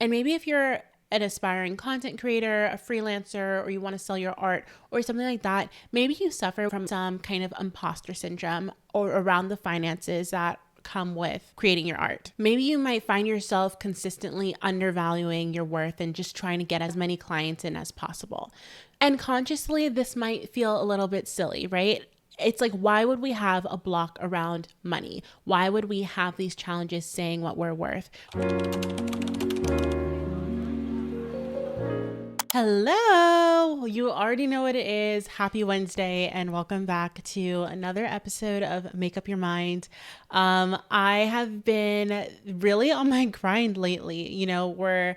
And maybe if you're an aspiring content creator, a freelancer, or you want to sell your art or something like that, maybe you suffer from some kind of imposter syndrome or around the finances that come with creating your art. Maybe you might find yourself consistently undervaluing your worth and just trying to get as many clients in as possible. And consciously, this might feel a little bit silly, right? It's like, why would we have a block around money? Why would we have these challenges saying what we're worth? Hello, you already know what it is. Happy Wednesday and welcome back to another episode of Make Up Your Mind. I have been really on my grind lately. We're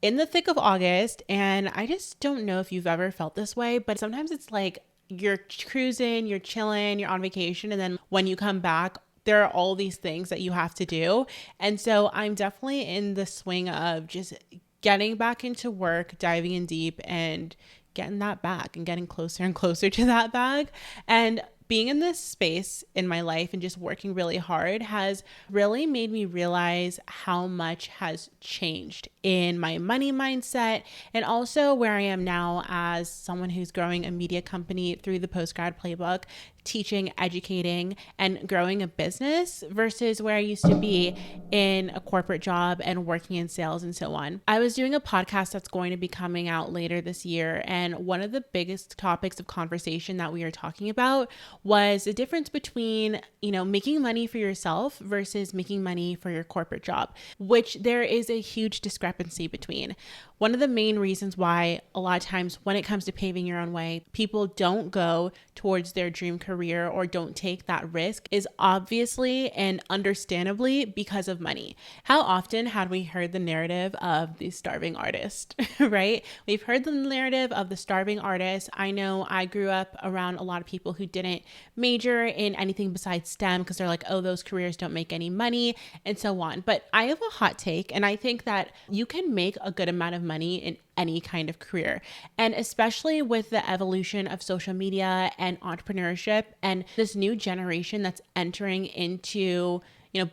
in the thick of August and I just don't know if you've ever felt this way, but sometimes it's like you're cruising, you're chilling, you're on vacation, and then when you come back, there are all these things that you have to do. And so I'm definitely in the swing of just getting back into work, diving in deep and getting that bag and getting closer and closer to that bag. And being in this space in my life and just working really hard has really made me realize how much has changed in my money mindset and also where I am now as someone who's growing a media company through the Postgrad Playbook, teaching, educating, and growing a business versus where I used to be in a corporate job and working in sales and so on. I was doing a podcast that's going to be coming out later this year, and one of the biggest topics of conversation that we are talking about was the difference between, making money for yourself versus making money for your corporate job, which there is a huge discrepancy between. One of the main reasons why a lot of times when it comes to paving your own way, people don't go towards their dream career or don't take that risk is obviously and understandably because of money. How often had we heard the narrative of the starving artist, right? We've heard the narrative of the starving artist. I know I grew up around a lot of people who didn't major in anything besides STEM because they're like, oh, those careers don't make any money and so on. But I have a hot take, and I think that you can make a good amount of money in any kind of career. And especially with the evolution of social media and entrepreneurship and this new generation that's entering into,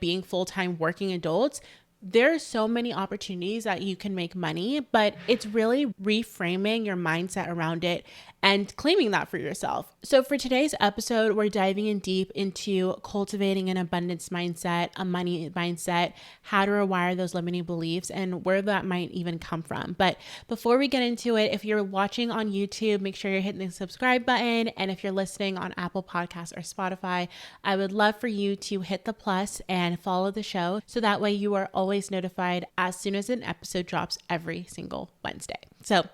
being full-time working adults, there are so many opportunities that you can make money, but it's really reframing your mindset around it and claiming that for yourself. So for today's episode, we're diving in deep into cultivating an abundance mindset, a money mindset, how to rewire those limiting beliefs, and where that might even come from. But before we get into it, if you're watching on YouTube, make sure you're hitting the subscribe button. And if you're listening on Apple Podcasts or Spotify, I would love for you to hit the plus and follow the show so that way you are always notified as soon as an episode drops every single Wednesday. So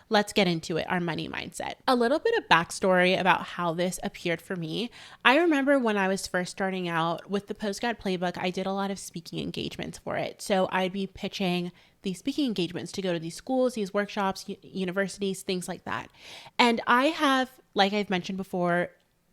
let's get into it, our money mindset. A little bit of backstory about how this appeared for me. I remember when I was first starting out with the Postgrad Playbook, I did a lot of speaking engagements for it. So I'd be pitching these speaking engagements to go to these schools, these workshops, universities, things like that. And I have, like I've mentioned before,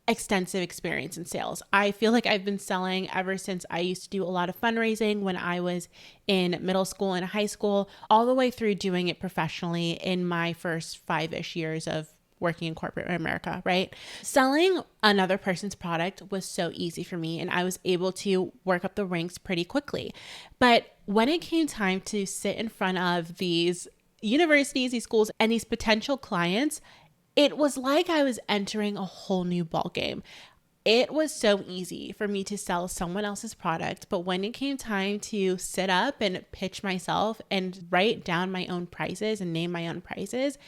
extensive experience in sales. I feel like I've been selling ever since I used to do a lot of fundraising when I was in middle school and high school, all the way through doing it professionally in my first 5-ish years of working in corporate America, right? Selling another person's product was so easy for me and I was able to work up the ranks pretty quickly. But when it came time to sit in front of these universities, these schools, and these potential clients, it was like I was entering a whole new ballgame. It was so easy for me to sell someone else's product, but when it came time to sit up and pitch myself and write down my own prices and name my own prices,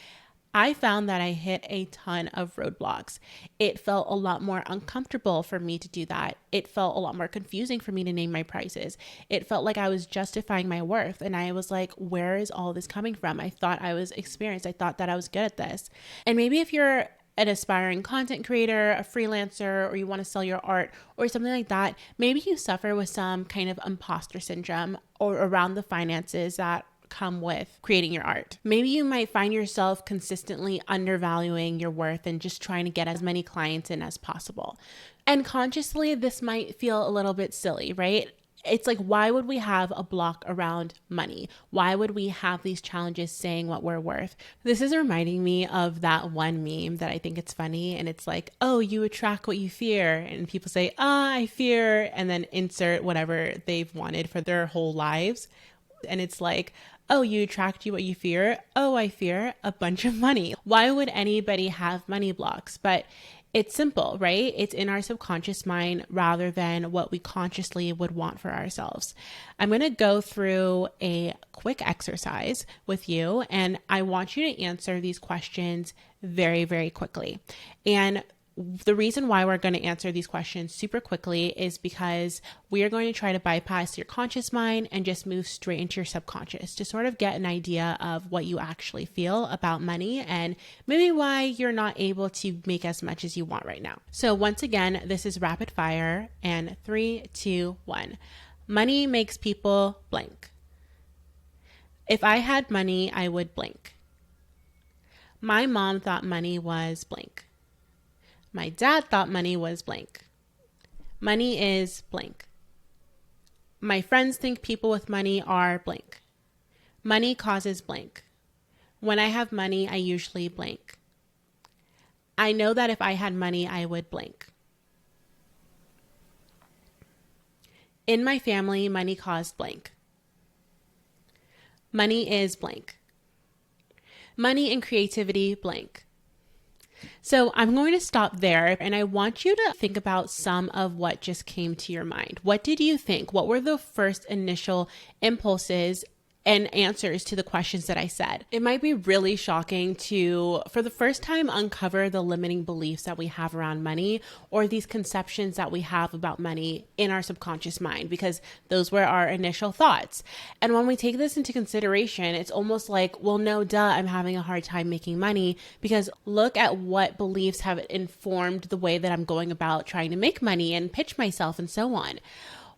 I found that I hit a ton of roadblocks. It felt a lot more uncomfortable for me to do that. It felt a lot more confusing for me to name my prices. It felt like I was justifying my worth. And I was like, where is all this coming from? I thought I was experienced. I thought that I was good at this. And maybe if you're an aspiring content creator, a freelancer, or you want to sell your art or something like that, maybe you suffer with some kind of imposter syndrome or around the finances that come with creating your art. Maybe you might find yourself consistently undervaluing your worth and just trying to get as many clients in as possible. And consciously, this might feel a little bit silly, right? It's like, why would we have a block around money? Why would we have these challenges saying what we're worth? This is reminding me of that one meme that I think it's funny. And it's like, oh, you attract what you fear. And people say, I fear, and then insert whatever they've wanted for their whole lives. And it's like, oh, you attract what you fear. Oh, I fear a bunch of money. Why would anybody have money blocks? But it's simple, right? It's in our subconscious mind rather than what we consciously would want for ourselves. I'm going to go through a quick exercise with you, and I want you to answer these questions very, very quickly. And the reason why we're going to answer these questions super quickly is because we are going to try to bypass your conscious mind and just move straight into your subconscious to sort of get an idea of what you actually feel about money and maybe why you're not able to make as much as you want right now. So once again, this is rapid fire, and 3, 2, 1. Money makes people blank. If I had money, I would blank. My mom thought money was blank. My dad thought money was blank. Money is blank. My friends think people with money are blank. Money causes blank. When I have money, I usually blank. I know that if I had money, I would blank. In my family, money caused blank. Money is blank. Money and creativity blank. So I'm going to stop there, and I want you to think about some of what just came to your mind. What did you think? What were the first initial impulses and answers to the questions that I said? It might be really shocking to, for the first time, uncover the limiting beliefs that we have around money or these conceptions that we have about money in our subconscious mind, because those were our initial thoughts. And when we take this into consideration, it's almost like, well, no, duh, I'm having a hard time making money because look at what beliefs have informed the way that I'm going about trying to make money and pitch myself and so on.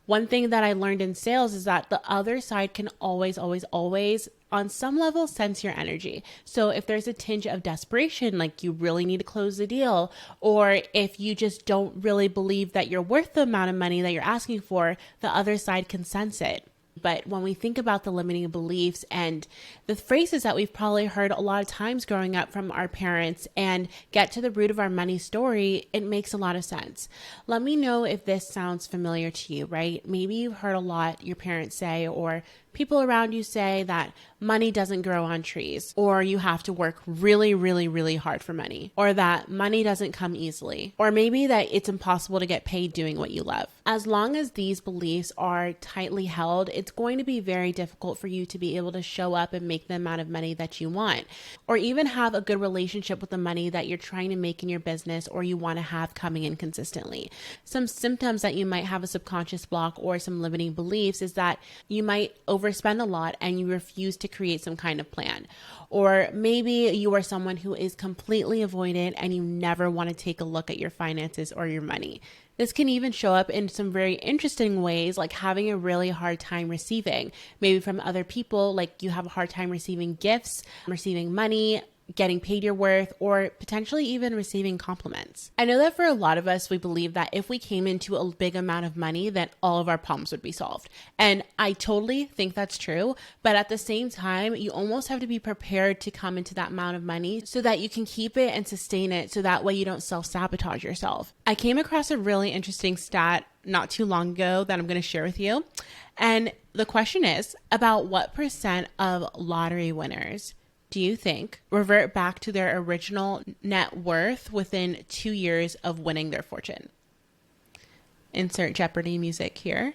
One thing that I learned in sales is that the other side can always, on some level, sense your energy. So if there's a tinge of desperation, like you really need to close the deal, or if you just don't really believe that you're worth the amount of money that you're asking for, the other side can sense it. But when we think about the limiting beliefs and the phrases that we've probably heard a lot of times growing up from our parents and get to the root of our money story, it makes a lot of sense. Let me know if this sounds familiar to you, right? Maybe you've heard a lot your parents say, or people around you say that money doesn't grow on trees, or you have to work really, really, really hard for money, or that money doesn't come easily, or maybe that it's impossible to get paid doing what you love. As long as these beliefs are tightly held, it's going to be very difficult for you to be able to show up and make the amount of money that you want, or even have a good relationship with the money that you're trying to make in your business or you want to have coming in consistently. Some symptoms that you might have a subconscious block or some limiting beliefs is that you might overspend a lot and you refuse to create some kind of plan. Or maybe you are someone who is completely avoidant and you never want to take a look at your finances or your money. This can even show up in some very interesting ways, like having a really hard time receiving, maybe from other people, like you have a hard time receiving gifts, receiving money, getting paid your worth, or potentially even receiving compliments. I know that for a lot of us, we believe that if we came into a big amount of money, that all of our problems would be solved. And I totally think that's true. But at the same time, you almost have to be prepared to come into that amount of money so that you can keep it and sustain it. So that way you don't self-sabotage yourself. I came across a really interesting stat not too long ago that I'm going to share with you. And the question is, about what percent of lottery winners do you think revert back to their original net worth within 2 years of winning their fortune? Insert Jeopardy music here.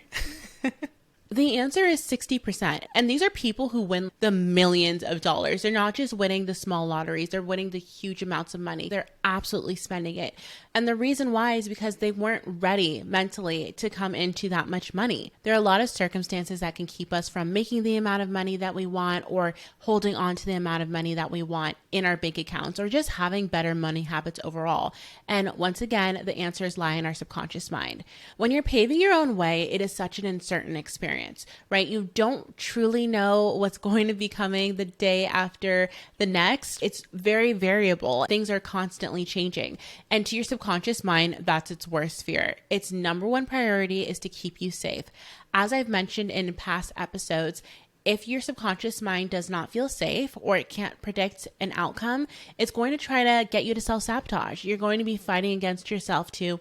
The answer is 60%. And these are people who win the millions of dollars. They're not just winning the small lotteries. They're winning the huge amounts of money. They're absolutely spending it. And the reason why is because they weren't ready mentally to come into that much money. There are a lot of circumstances that can keep us from making the amount of money that we want or holding on to the amount of money that we want in our bank accounts or just having better money habits overall. And once again, the answers lie in our subconscious mind. When you're paving your own way, it is such an uncertain experience, right? You don't truly know what's going to be coming the day after the next. It's very variable. Things are constantly changing. And to your subconscious mind, that's its worst fear. Its number one priority is to keep you safe. As I've mentioned in past episodes, if your subconscious mind does not feel safe or it can't predict an outcome, it's going to try to get you to self-sabotage. You're going to be fighting against yourself to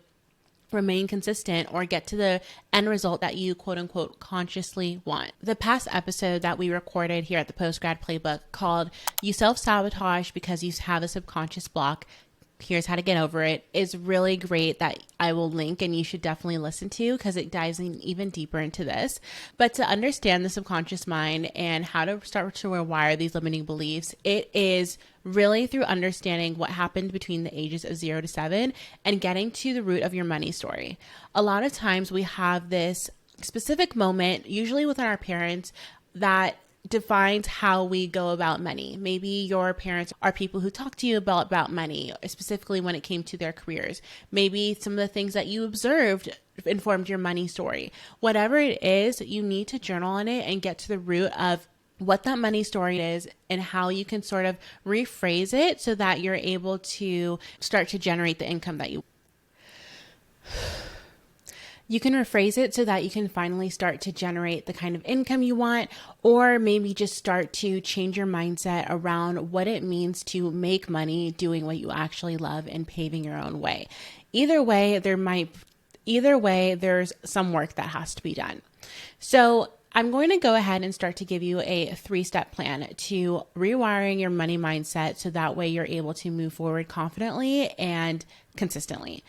remain consistent or get to the end result that you quote unquote consciously want. The past episode that we recorded here at the Postgrad Playbook called You Self-Sabotage Because You Have a Subconscious Block, Here's How to Get Over It, is really great, that I will link and you should definitely listen to because it dives in even deeper into this. But to understand the subconscious mind and how to start to rewire these limiting beliefs, it is really through understanding what happened between the ages of 0 to 7 and getting to the root of your money story. A lot of times we have this specific moment, usually within our parents, that defines how we go about money. Maybe your parents are people who talk to you about money, specifically when it came to their careers. Maybe some of the things that you observed informed your money story. Whatever it is, you need to journal on it and get to the root of what that money story is and how you can sort of rephrase it so that you're able to start to generate the income that you can rephrase it so that you can finally start to generate the kind of income you want, or maybe just start to change your mindset around what it means to make money doing what you actually love and paving your own way. Either way, there's some work that has to be done. So I'm going to go ahead and start to give you a 3-step plan to rewiring your money mindset so that way you're able to move forward confidently and consistently.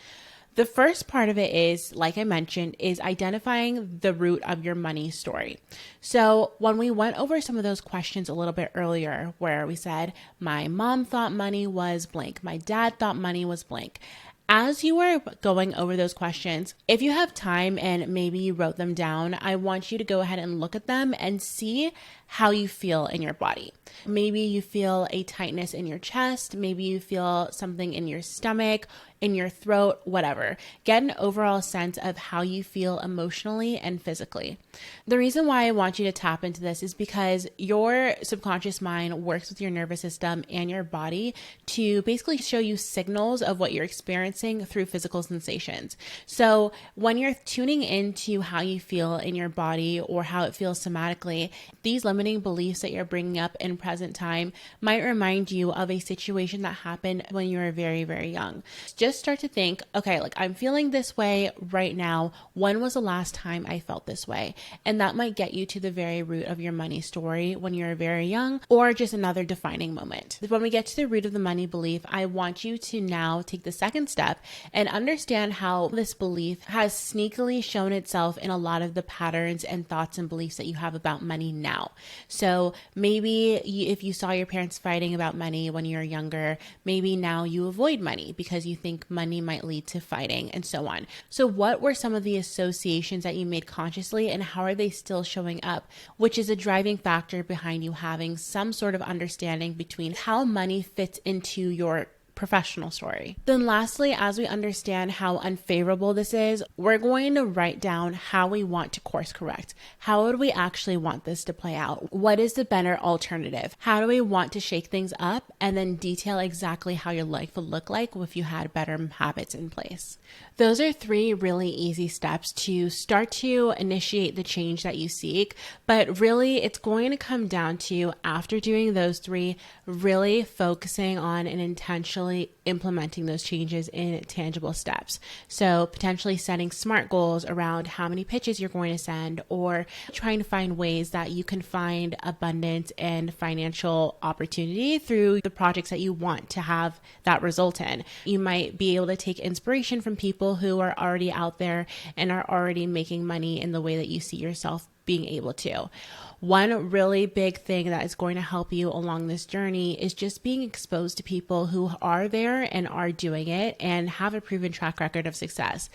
The first part of it is, like I mentioned, is identifying the root of your money story. So when we went over some of those questions a little bit earlier, where we said, my mom thought money was blank, my dad thought money was blank. As you are going over those questions, if you have time and maybe you wrote them down, I want you to go ahead and look at them and see how you feel in your body. Maybe you feel a tightness in your chest. Maybe you feel something in your stomach, in your throat, whatever. Get an overall sense of how you feel emotionally and physically. The reason why I want you to tap into this is because your subconscious mind works with your nervous system and your body to basically show you signals of what you're experiencing through physical sensations. So when you're tuning into how you feel in your body or how it feels somatically, these limiting beliefs that you're bringing up in present time might remind you of a situation that happened when you were very, very young. Just start to think, okay, like I'm feeling this way right now. When was the last time I felt this way? And that might get you to the very root of your money story when you're very young, or just another defining moment. When we get to the root of the money belief, I want you to now take the second step and understand how this belief has sneakily shown itself in a lot of the patterns and thoughts and beliefs that you have about money now. So maybe if you saw your parents fighting about money when you were younger, maybe now you avoid money because you think money might lead to fighting and so on. So what were some of the associations that you made consciously and how are they still showing up, which is a driving factor behind you having some sort of understanding between how money fits into your professional story. Then lastly, as we understand how unfavorable this is, we're going to write down how we want to course correct. How would we actually want this to play out? What is the better alternative? How do we want to shake things up? And then detail exactly how your life would look like if you had better habits in place. Those are 3 really easy steps to start to initiate the change that you seek. But really, it's going to come down to, after doing those 3, really focusing on and intentionally implementing those changes in tangible steps. So potentially setting SMART goals around how many pitches you're going to send, or trying to find ways that you can find abundance and financial opportunity through the projects that you want to have that result in. You might be able to take inspiration from people who are already out there and are already making money in the way that you see yourself being able to. One really big thing that is going to help you along this journey is just being exposed to people who are there and are doing it and have a proven track record of success.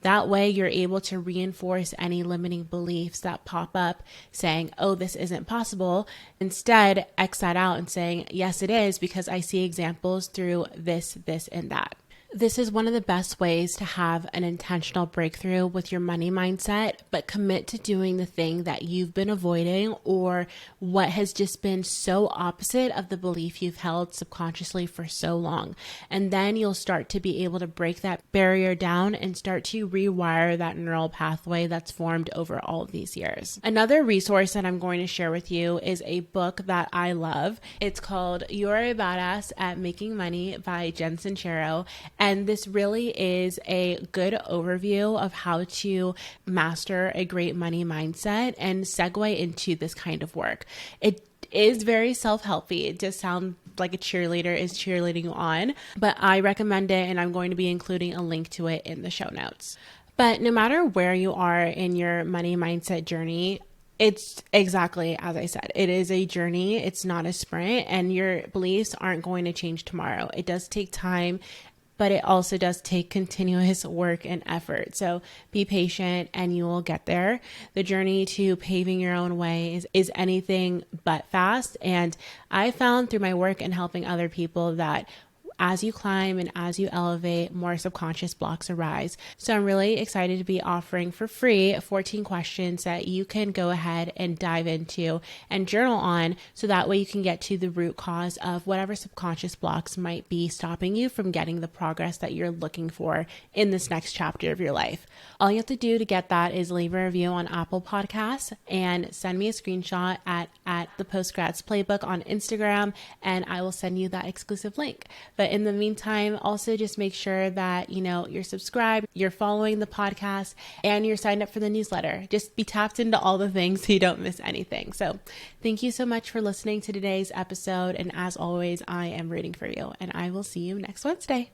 That way you're able to reinforce any limiting beliefs that pop up saying, oh, this isn't possible. Instead, X that out and saying, yes, it is, because I see examples through this, and that. This is one of the best ways to have an intentional breakthrough with your money mindset, but commit to doing the thing that you've been avoiding or what has just been so opposite of the belief you've held subconsciously for so long. And then you'll start to be able to break that barrier down and start to rewire that neural pathway that's formed over all of these years. Another resource that I'm going to share with you is a book that I love. It's called You're a Badass at Making Money by Jen Sincero. And this really is a good overview of how to master a great money mindset and segue into this kind of work. It is very self-helpy. It does sound like a cheerleader is cheerleading you on, but I recommend it, and I'm going to be including a link to it in the show notes. But no matter where you are in your money mindset journey, it's exactly as I said. It is a journey. It's not a sprint, and your beliefs aren't going to change tomorrow. It does take time, but it also does take continuous work and effort. So be patient and you will get there. The journey to paving your own way is anything but fast. And I found through my work and helping other people that as you climb and as you elevate, more subconscious blocks arise. So I'm really excited to be offering for free 14 questions that you can go ahead and dive into and journal on, so that way you can get to the root cause of whatever subconscious blocks might be stopping you from getting the progress that you're looking for in this next chapter of your life. All you have to do to get that is leave a review on Apple Podcasts and send me a screenshot at the Postgrad's Playbook on Instagram, and I will send you that exclusive link. But in the meantime, also just make sure that, you're subscribed, you're following the podcast, and you're signed up for the newsletter. Just be tapped into all the things so you don't miss anything. So thank you so much for listening to today's episode. And as always, I am rooting for you, and I will see you next Wednesday.